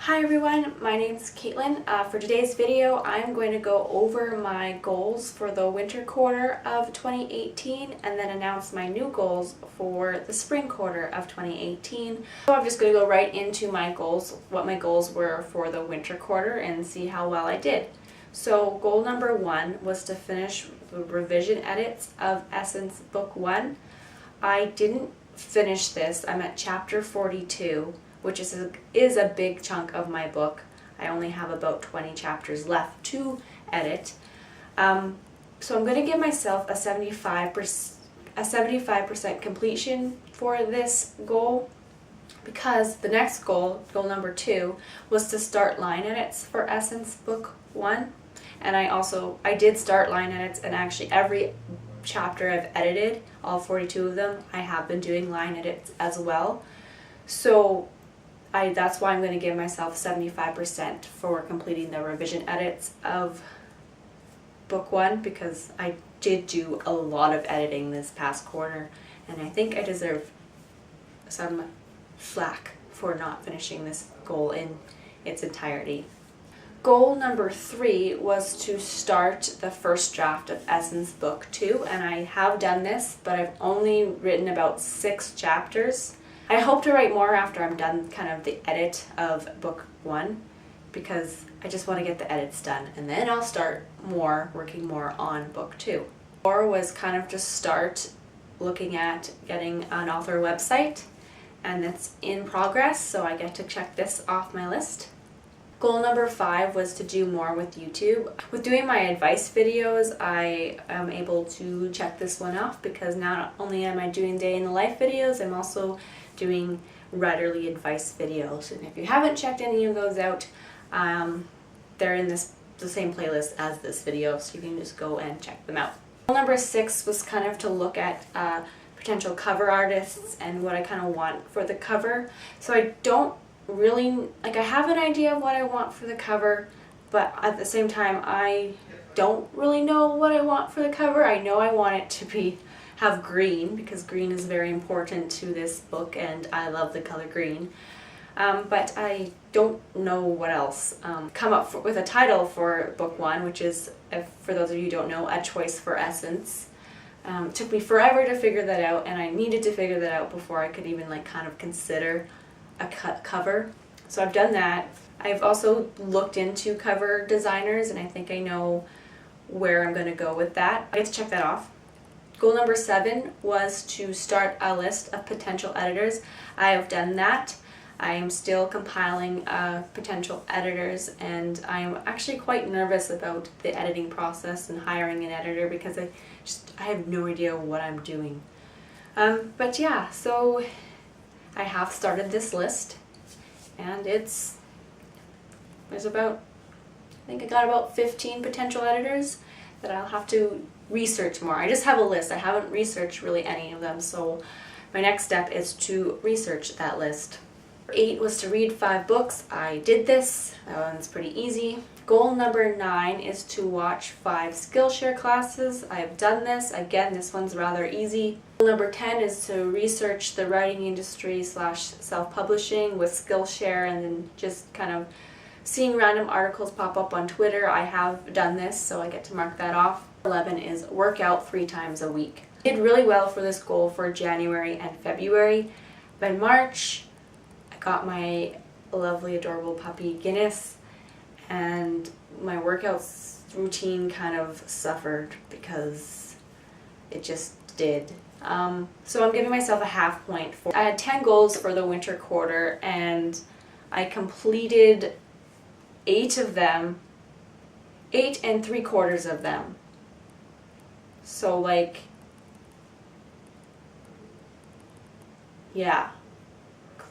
Hi everyone, my name is Caitlin. For today's video, I'm going to go over my goals for the winter quarter of 2018 and then announce my new goals for the spring quarter of 2018. So I'm just going to go right into my goals, what my goals were for the winter quarter and see how well I did. So goal number 1 was to finish the revision edits of Essence Book 1. I didn't finish this. I'm at chapter 42. Which is a big chunk of my book. I only have about 20 chapters left to edit. So I'm going to give myself a 75% completion for this goal, because the next goal number 2, was to start line edits for Essence Book 1. And I did start line edits, and actually every chapter I've edited, all 42 of them, I have been doing line edits as well. So that's why I'm going to give myself 75% for completing the revision edits of book 1, because I did do a lot of editing this past quarter, and I think I deserve some slack for not finishing this goal in its entirety. Goal number 3 was to start the first draft of Essence Book 2, and I have done this, but I've only written about 6 chapters. I hope to write more after I'm done kind of the edit of book 1, because I just want to get the edits done, and then I'll start working more on book 2. 4 was kind of just start looking at getting an author website, and it's in progress, so I get to check this off my list. Goal number 5 was to do more with YouTube. With doing my advice videos, I am able to check this one off, because not only am I doing day in the life videos, I'm also doing writerly advice videos. And if you haven't checked any of those out, they're in the same playlist as this video, so you can just go and check them out. Goal number 6 was kind of to look at potential cover artists and what I kind of want for the cover. So I don't really, I have an idea of what I want for the cover, but at the same time I don't really know what I want for the cover. I know I want it to have green, because green is very important to this book and I love the color green, but I don't know what else. Come up with a title for book 1, which is, for those of you who don't know, A Choice for Essence. It took me forever to figure that out, and I needed to figure that out before I could even kind of consider a cover. So I've done that. I've also looked into cover designers, and I think I know where I'm going to go with that. I get to check that off. Goal number 7 was to start a list of potential editors. I have done that. I am still compiling potential editors, and I am actually quite nervous about the editing process and hiring an editor, because I have no idea what I'm doing. But yeah, so I have started this list, and there's about, I think I got about 15 potential editors that I'll have to research more. I just have a list. I haven't researched really any of them, so my next step is to research that list. 8 was to read 5 books. I did this. That one's pretty easy. Goal number 9 is to watch 5 Skillshare classes. I've done this. Again, this one's rather easy. Goal number 10 is to research the writing industry / self-publishing with Skillshare, and then just kind of seeing random articles pop up on Twitter. I have done this, so I get to mark that off. 11 is work out 3 times a week. I did really well for this goal for January and February. By March, I got my lovely, adorable puppy Guinness, and my workouts routine kind of suffered because it just did. So I'm giving myself a half point. I had 10 goals for the winter quarter, and I completed 8 of them, 8 3/4 of them. So yeah,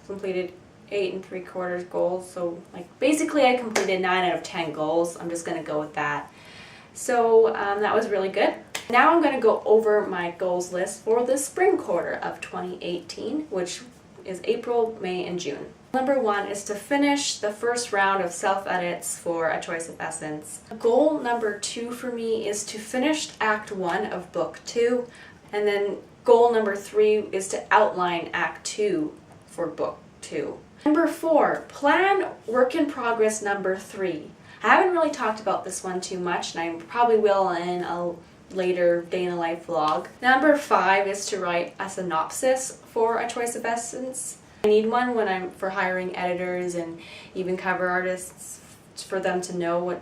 completed 8 3/4 goals. So basically I completed 9 out of 10 goals. I'm just going to go with that. So that was really good. Now I'm going to go over my goals list for the spring quarter of 2018, which is April, May, and June. Number 1 is to finish the first round of self-edits for A Choice of Essence. Goal number 2 for me is to finish Act 1 of Book 2, and then goal number 3 is to outline Act 2 for Book 2. Number 4, plan work in progress number 3. I haven't really talked about this one too much, and I probably will in a later day in the life vlog. Number 5 is to write a synopsis for A Choice of Essence. I need one when I'm for hiring editors and even cover artists for them to know what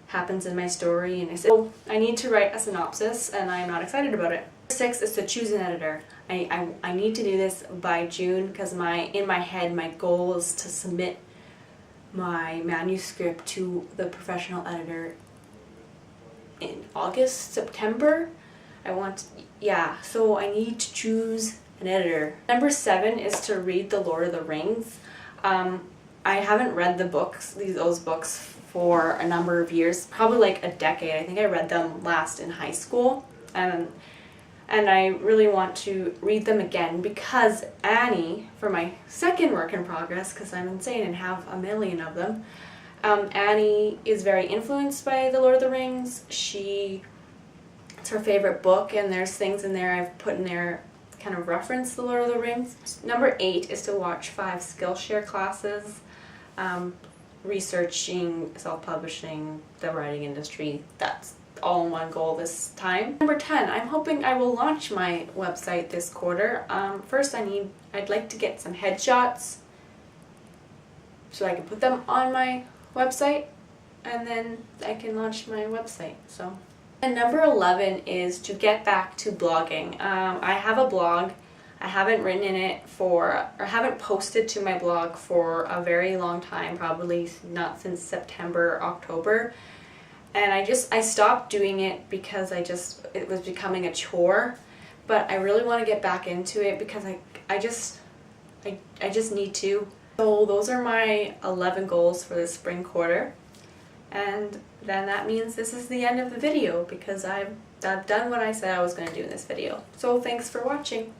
happens in my story, and I said, oh, I need to write a synopsis and I'm not excited about it. 6 is to choose an editor. I need to do this by June because in my head my goal is to submit my manuscript to the professional editor in August, September. So I need to choose an editor. Number 7 is to read The Lord of the Rings. I haven't read those books for a number of years, probably like a decade. I think I read them last in high school, and I really want to read them again because Annie, for my second work in progress, because I'm insane and have a million of them, Annie is very influenced by The Lord of the Rings. It's her favorite book, and there's things in there I've put in there kind of reference The Lord of the Rings. Number 8 is to watch 5 Skillshare classes, researching, self-publishing, the writing industry. That's all in one goal this time. Number 10, I'm hoping I will launch my website this quarter. First I'd like to get some headshots so I can put them on my website, and then I can launch my website. And number 11 is to get back to blogging. I have a blog. I haven't written in it haven't posted to my blog for a very long time, probably not since September, October. And I stopped doing it because it was becoming a chore, but I really want to get back into it because I just need to. So those are my 11 goals for the spring quarter. And then that means this is the end of the video because I've done what I said I was going to do in this video. So thanks for watching.